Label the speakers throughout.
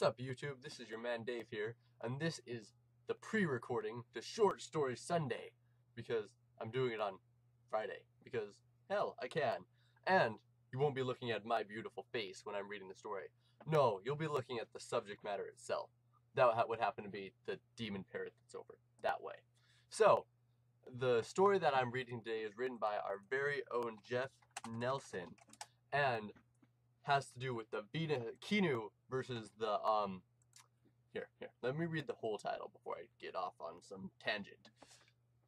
Speaker 1: What's up, YouTube? This is your man Dave here, and this is the pre-recording to Short Story Sunday, because I'm doing it on Friday, because, hell, I can. And you won't be looking at my beautiful face when I'm reading the story. No, you'll be looking at the subject matter itself. That would happen to be the demon parrot that's over that way. So, the story that I'm reading today is written by our very own Jeff Nelson, and has to do with the Kinu versus the, here, let me read the whole title before I get off on some tangent.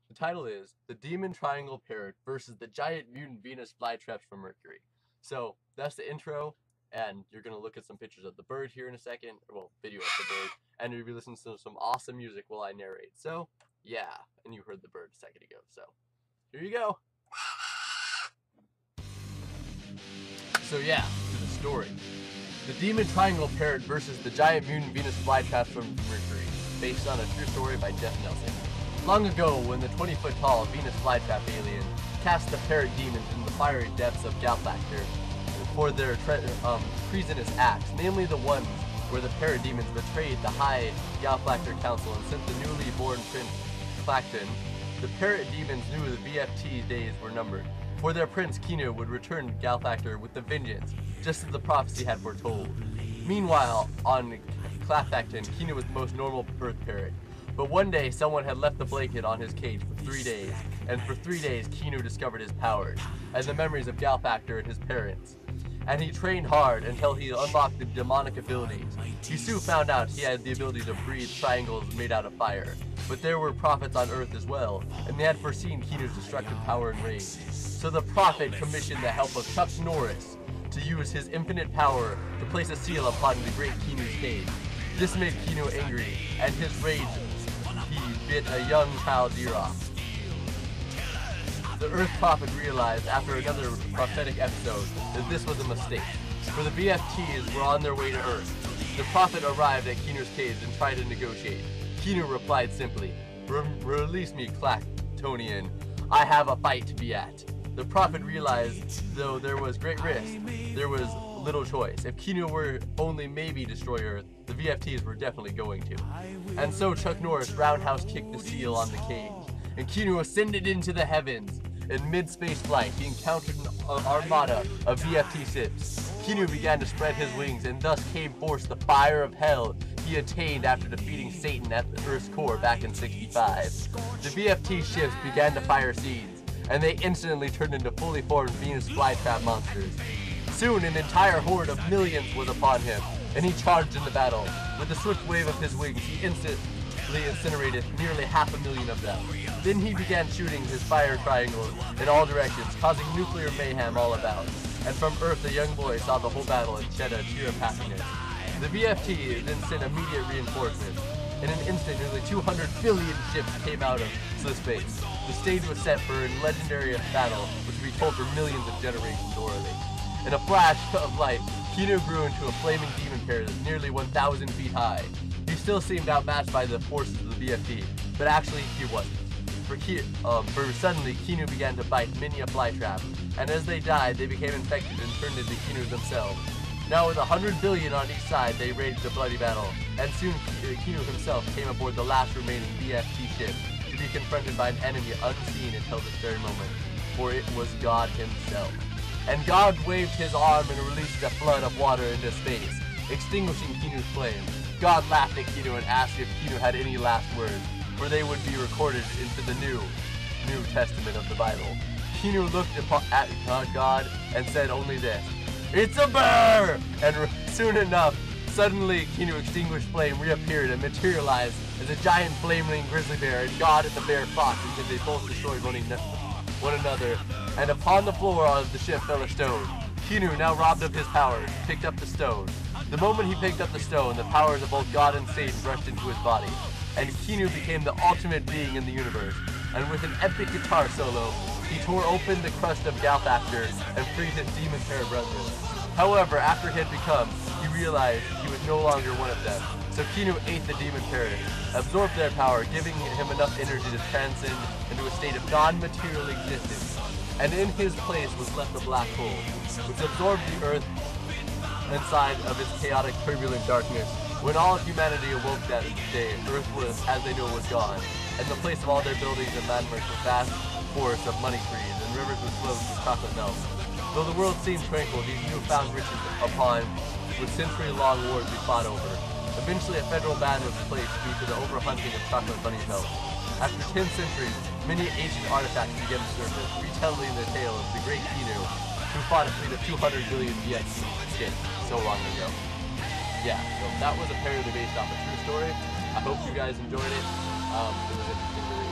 Speaker 1: The title is The Demon Triangle Parrot versus the Giant Mutant Venus Flytraps from Mercury. So, that's the intro, and you're going to look at some pictures of the bird here in a second, well, video of the bird, and you'll be listening to some awesome music while I narrate. So, yeah, and you heard the bird a second ago, so, here you go. So yeah, to the story. The Demon Triangle Parrot versus the Giant Mutant Venus Flytraps from Mercury, based on a true story by Jeff Nelson. Long ago, when the 20-foot-tall Venus Flytrap alien cast the parrot demons into the fiery depths of Galfactor for their treasonous acts, namely the ones where the parrot demons betrayed the High Galfactor Council and sent the newly born Prince Clacton, the parrot demons knew the VFT days were numbered. For their prince, Kinu would return to Galfactor with a vengeance, just as the prophecy had foretold. Meanwhile, on Clafacton, Kinu was the most normal birth parrot. But one day, someone had left the blanket on his cage for 3 days, and for 3 days, Kinu discovered his powers, and the memories of Galfactor and his parents. And he trained hard until he unlocked the demonic abilities. He soon found out he had the ability to breathe triangles made out of fire. But there were prophets on Earth as well, and they had foreseen Kinu's destructive power and rage. So the prophet commissioned the help of Chuck Norris to use his infinite power to place a seal upon the great Kinu's cage. This made Kinu angry, and his rage, he bit a young child ear off. The Earth Prophet realized after another prophetic episode that this was a mistake, for the VFTs were on their way to Earth. The Prophet arrived at Kinu's cage and tried to negotiate. Kinu replied simply, "Release me, Clactonian. I have a fight to be at." The Prophet realized, though there was great risk, there was little choice. If Kinu were only maybe destroy Earth, the VFTs were definitely going to. And so Chuck Norris roundhouse kicked the seal on the cage, and Kinu ascended into the heavens. In mid-space flight, he encountered an armada of VFT ships. Kinu began to spread his wings, and thus came forth the fire of hell he attained after defeating Satan at the Earth's core back in '65. The VFT ships began to fire seeds, and they instantly turned into fully formed Venus flytrap monsters. Soon an entire horde of millions was upon him, and he charged in the battle. With a swift wave of his wings, he instantly incinerated nearly 500,000 of them. Then he began shooting his fire triangles in all directions, causing nuclear mayhem all about. And from Earth, the young boy saw the whole battle and shed a tear of happiness. The VFT then sent immediate reinforcements. In an instant, nearly 200 billion ships came out of space. The stage was set for a legendary battle, which would be told for millions of generations orally. In a flash of light, Kinu grew into a flaming demon parrot nearly 1,000 feet high. He still seemed outmatched by the forces of the VFT, but actually he wasn't. For suddenly, Kinu began to bite many a flytrap, and as they died, they became infected and turned into Kinu themselves. Now with 100 billion on each side, they waged a bloody battle, and soon Kinu himself came aboard the last remaining VFT ship to be confronted by an enemy unseen until this very moment, for it was God himself. And God waved his arm and released a flood of water into space, extinguishing Kinu's flame. God laughed at Kinu and asked if Kinu had any last words, for they would be recorded into the New Testament of the Bible. Kinu looked at God and said only this, "It's a bear!" And soon enough, suddenly Kinu extinguished flame reappeared and materialized as a giant flaming grizzly bear, and God and the bear fought until they both destroyed one another, and upon the floor of the ship fell a stone. Kinu, now robbed of his powers, picked up the stone. The moment he picked up the stone, the powers of both God and Satan rushed into his body, and Kinu became the ultimate being in the universe, and with an epic guitar solo, he tore open the crust of Galfactor and freed his demon parrot brothers. However, after he had become, he realized he was no longer one of them, so Kinu ate the demon parrot, absorbed their power, giving him enough energy to transcend into a state of non-material existence, and in his place was left a black hole, which absorbed the Earth inside of its chaotic, turbulent darkness, When all of humanity awoke that day, Earth was, as they knew, was gone, and the place of all their buildings and landmarks were vast forests of money trees, and rivers with flows with chocolate milk. Though the world seemed tranquil, these newfound riches upon with century-long wars we fought over. Eventually a federal ban was placed due to the overhunting of chocolate bunny milk. After 10 centuries, many ancient artifacts began to surface, retelling the tale of the great Inu, who fought a fleet of 200 billion BIT so long ago. Yeah, so that was apparently based off a true story. I hope you guys enjoyed it. It was interesting to read.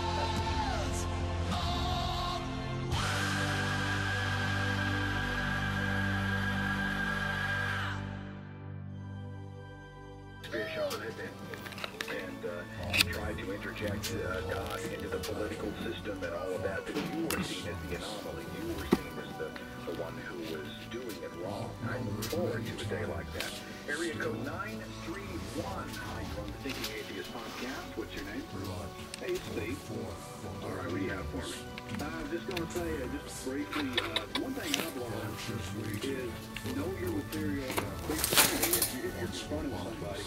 Speaker 2: Fish on it and tried to interject God into the political system and all of that, but you were seen as the anomaly. You were seen as the one who was doing it wrong. I look forward to a day like that. Area code 931. Hi, you're on the Thinking Atheist podcast. What's your name? Hey, Steve. All right, what do you have for me? I'm just going to say, just briefly, one thing I've learned is know your material. If you're confronting somebody,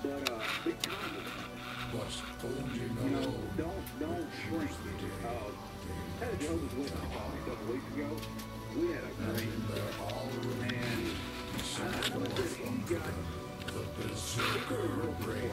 Speaker 2: but be confident. Don't shrink. Had a Jehovah's Witness call me a couple weeks ago. We had a great and I know that he got the berserker brain.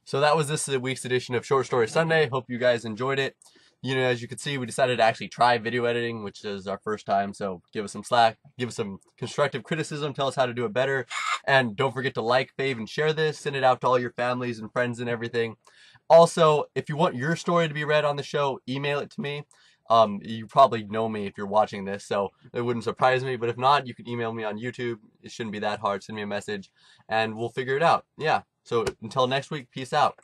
Speaker 1: So that was this week's edition of Short Story Sunday. Hope you guys enjoyed it. You know, as you can see, we decided to actually try video editing, which is our first time. So give us some slack, give us some constructive criticism, tell us how to do it better. And don't forget to like, fave, and share this. Send it out to all your families and friends and everything. Also, if you want your story to be read on the show, email it to me. You probably know me if you're watching this, so it wouldn't surprise me. But if not, you can email me on YouTube. It shouldn't be that hard. Send me a message, and we'll figure it out. Yeah. So until next week, peace out.